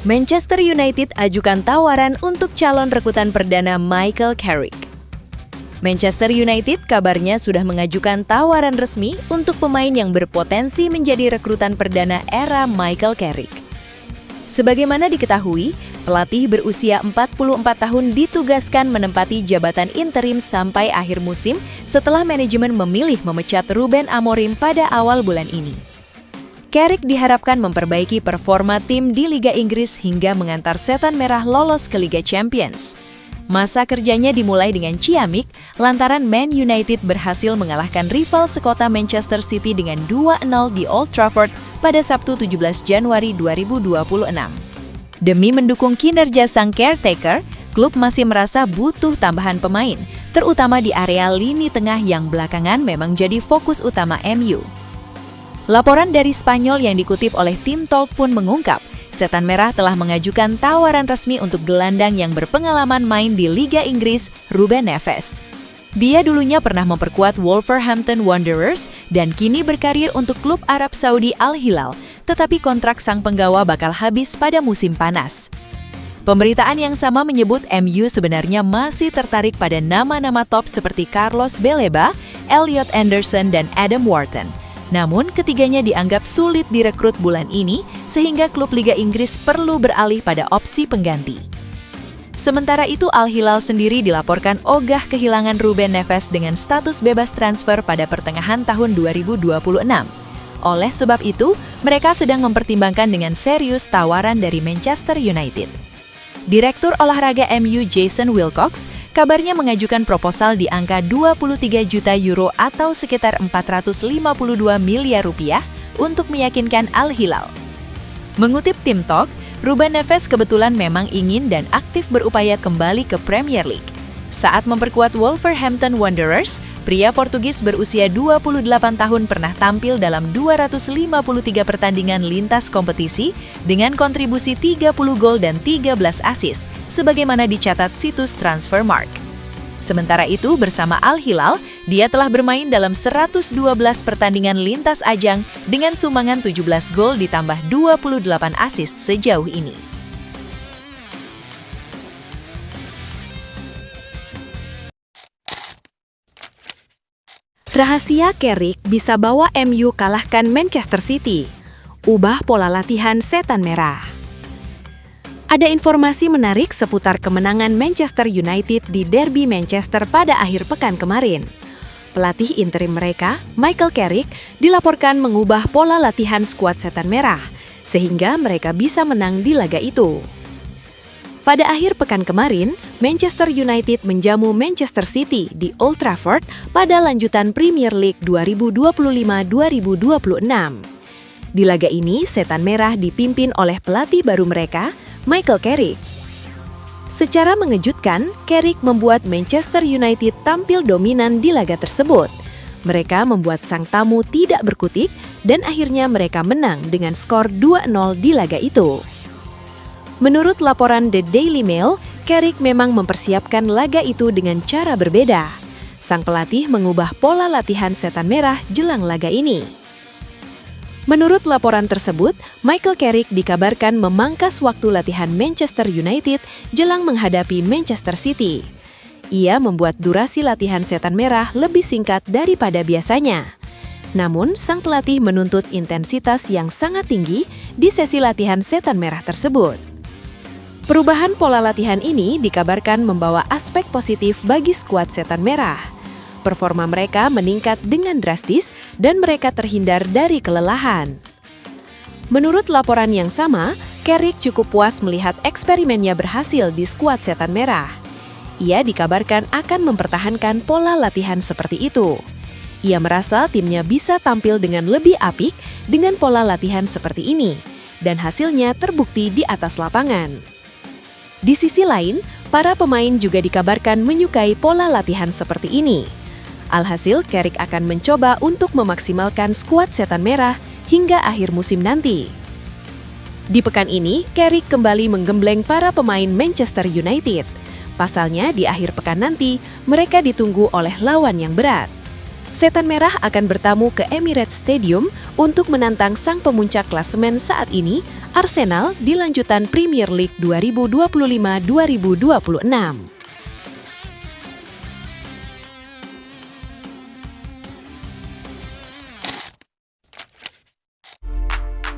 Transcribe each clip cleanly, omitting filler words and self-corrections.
Manchester United ajukan tawaran untuk calon rekrutan perdana Michael Carrick. Manchester United kabarnya sudah mengajukan tawaran resmi untuk pemain yang berpotensi menjadi rekrutan perdana era Michael Carrick. Sebagaimana diketahui, pelatih berusia 44 tahun ditugaskan menempati jabatan interim sampai akhir musim setelah manajemen memilih memecat Ruben Amorim pada awal bulan ini. Carrick diharapkan memperbaiki performa tim di Liga Inggris hingga mengantar Setan Merah lolos ke Liga Champions. Masa kerjanya dimulai dengan ciamik lantaran Man United berhasil mengalahkan rival sekota Manchester City dengan 2-0 di Old Trafford pada Sabtu 17 Januari 2026. Demi mendukung kinerja sang caretaker, klub masih merasa butuh tambahan pemain, terutama di area lini tengah yang belakangan memang jadi fokus utama MU. Laporan dari Spanyol yang dikutip oleh Tim Talk pun mengungkap, Setan Merah telah mengajukan tawaran resmi untuk gelandang yang berpengalaman main di Liga Inggris, Ruben Neves. Dia dulunya pernah memperkuat Wolverhampton Wanderers dan kini berkarir untuk klub Arab Saudi Al Hilal, tetapi kontrak sang penggawa bakal habis pada musim panas. Pemberitaan yang sama menyebut MU sebenarnya masih tertarik pada nama-nama top seperti Carlos Baleba, Elliot Anderson, dan Adam Wharton. Namun, ketiganya dianggap sulit direkrut bulan ini, sehingga klub Liga Inggris perlu beralih pada opsi pengganti. Sementara itu, Al Hilal sendiri dilaporkan ogah kehilangan Ruben Neves dengan status bebas transfer pada pertengahan tahun 2026. Oleh sebab itu, mereka sedang mempertimbangkan dengan serius tawaran dari Manchester United. Direktur olahraga MU Jason Wilcox kabarnya mengajukan proposal di angka 23 juta euro atau sekitar 452 miliar rupiah untuk meyakinkan Al Hilal. Mengutip Tim Talk, Ruben Neves kebetulan memang ingin dan aktif berupaya kembali ke Premier League. Saat memperkuat Wolverhampton Wanderers, pria Portugis berusia 28 tahun pernah tampil dalam 253 pertandingan lintas kompetisi dengan kontribusi 30 gol dan 13 assist, sebagaimana dicatat situs Transfermarkt. Sementara itu, bersama Al Hilal, dia telah bermain dalam 112 pertandingan lintas ajang dengan sumbangan 17 gol ditambah 28 assist sejauh ini. Rahasia Carrick bisa bawa MU kalahkan Manchester City. Ubah pola latihan Setan Merah. Ada informasi menarik seputar kemenangan Manchester United di Derby Manchester pada akhir pekan kemarin. Pelatih interim mereka, Michael Carrick, dilaporkan mengubah pola latihan skuad Setan Merah, sehingga mereka bisa menang di laga itu. Pada akhir pekan kemarin, Manchester United menjamu Manchester City di Old Trafford pada lanjutan Premier League 2025-2026. Di laga ini, Setan Merah dipimpin oleh pelatih baru mereka, Michael Carrick. Secara mengejutkan, Carrick membuat Manchester United tampil dominan di laga tersebut. Mereka membuat sang tamu tidak berkutik dan akhirnya mereka menang dengan skor 2-0 di laga itu. Menurut laporan The Daily Mail, Carrick memang mempersiapkan laga itu dengan cara berbeda. Sang pelatih mengubah pola latihan Setan Merah jelang laga ini. Menurut laporan tersebut, Michael Carrick dikabarkan memangkas waktu latihan Manchester United jelang menghadapi Manchester City. Ia membuat durasi latihan Setan Merah lebih singkat daripada biasanya. Namun, sang pelatih menuntut intensitas yang sangat tinggi di sesi latihan Setan Merah tersebut. Perubahan pola latihan ini dikabarkan membawa aspek positif bagi skuad Setan Merah. Performa mereka meningkat dengan drastis dan mereka terhindar dari kelelahan. Menurut laporan yang sama, Carrick cukup puas melihat eksperimennya berhasil di skuad Setan Merah. Ia dikabarkan akan mempertahankan pola latihan seperti itu. Ia merasa timnya bisa tampil dengan lebih apik dengan pola latihan seperti ini, dan hasilnya terbukti di atas lapangan. Di sisi lain, para pemain juga dikabarkan menyukai pola latihan seperti ini. Alhasil, Carrick akan mencoba untuk memaksimalkan skuad Setan Merah hingga akhir musim nanti. Di pekan ini, Carrick kembali menggembleng para pemain Manchester United. Pasalnya, di akhir pekan nanti, mereka ditunggu oleh lawan yang berat. Setan Merah akan bertamu ke Emirates Stadium untuk menantang sang pemuncak klasemen saat ini, Arsenal di lanjutan Premier League 2025-2026.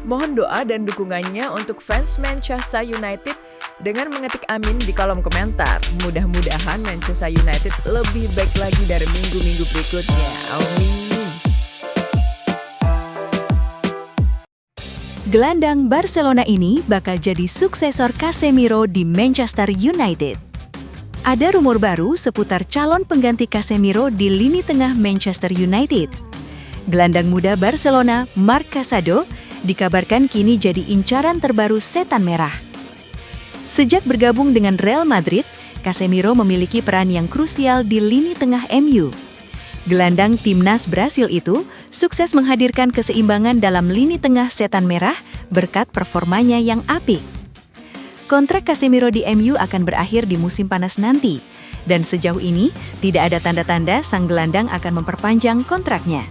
Mohon doa dan dukungannya untuk fans Manchester United dengan mengetik amin di kolom komentar. Mudah-mudahan Manchester United lebih baik lagi dari minggu-minggu berikutnya. Amin. Gelandang Barcelona ini bakal jadi suksesor Casemiro di Manchester United. Ada rumor baru seputar calon pengganti Casemiro di lini tengah Manchester United. Gelandang muda Barcelona, Marc Casado, dikabarkan kini jadi incaran terbaru Setan Merah. Sejak bergabung dengan Real Madrid, Casemiro memiliki peran yang krusial di lini tengah MU. Gelandang timnas Brasil itu sukses menghadirkan keseimbangan dalam lini tengah Setan Merah berkat performanya yang apik. Kontrak Casemiro di MU akan berakhir di musim panas nanti, dan sejauh ini tidak ada tanda-tanda sang gelandang akan memperpanjang kontraknya.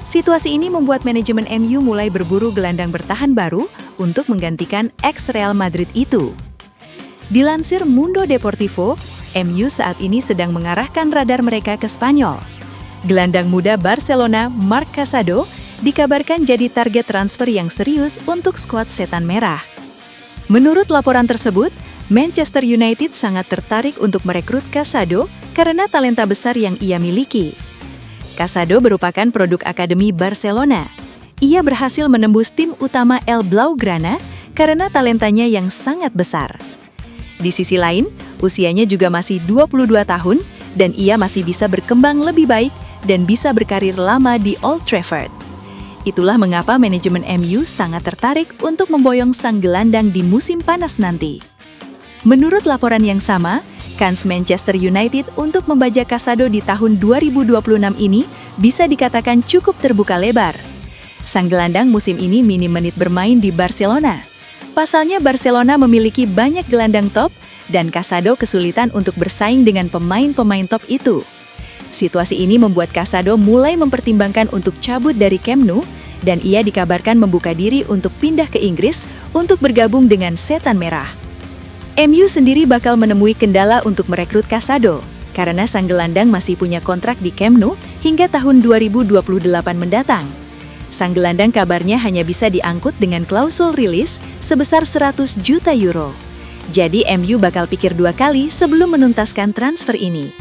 Situasi ini membuat manajemen MU mulai berburu gelandang bertahan baru untuk menggantikan ex-Real Madrid itu. Dilansir Mundo Deportivo, MU saat ini sedang mengarahkan radar mereka ke Spanyol. Gelandang muda Barcelona, Marc Casado, dikabarkan jadi target transfer yang serius untuk skuad Setan Merah. Menurut laporan tersebut, Manchester United sangat tertarik untuk merekrut Casado karena talenta besar yang ia miliki. Casado merupakan produk Akademi Barcelona. Ia berhasil menembus tim utama El Blaugrana karena talentanya yang sangat besar. Di sisi lain, usianya juga masih 22 tahun dan ia masih bisa berkembang lebih baik dan bisa berkarir lama di Old Trafford. Itulah mengapa manajemen MU sangat tertarik untuk memboyong sang gelandang di musim panas nanti. Menurut laporan yang sama, kans Manchester United untuk membajak Casado di tahun 2026 ini bisa dikatakan cukup terbuka lebar. Sang gelandang musim ini minim menit bermain di Barcelona. Pasalnya Barcelona memiliki banyak gelandang top dan Casado kesulitan untuk bersaing dengan pemain-pemain top itu. Situasi ini membuat Casado mulai mempertimbangkan untuk cabut dari Camp Nou dan ia dikabarkan membuka diri untuk pindah ke Inggris untuk bergabung dengan Setan Merah. MU sendiri bakal menemui kendala untuk merekrut Casado, karena sang gelandang masih punya kontrak di Camp Nou hingga tahun 2028 mendatang. Sang gelandang kabarnya hanya bisa diangkut dengan klausul rilis sebesar 100 juta euro. Jadi MU bakal pikir dua kali sebelum menuntaskan transfer ini.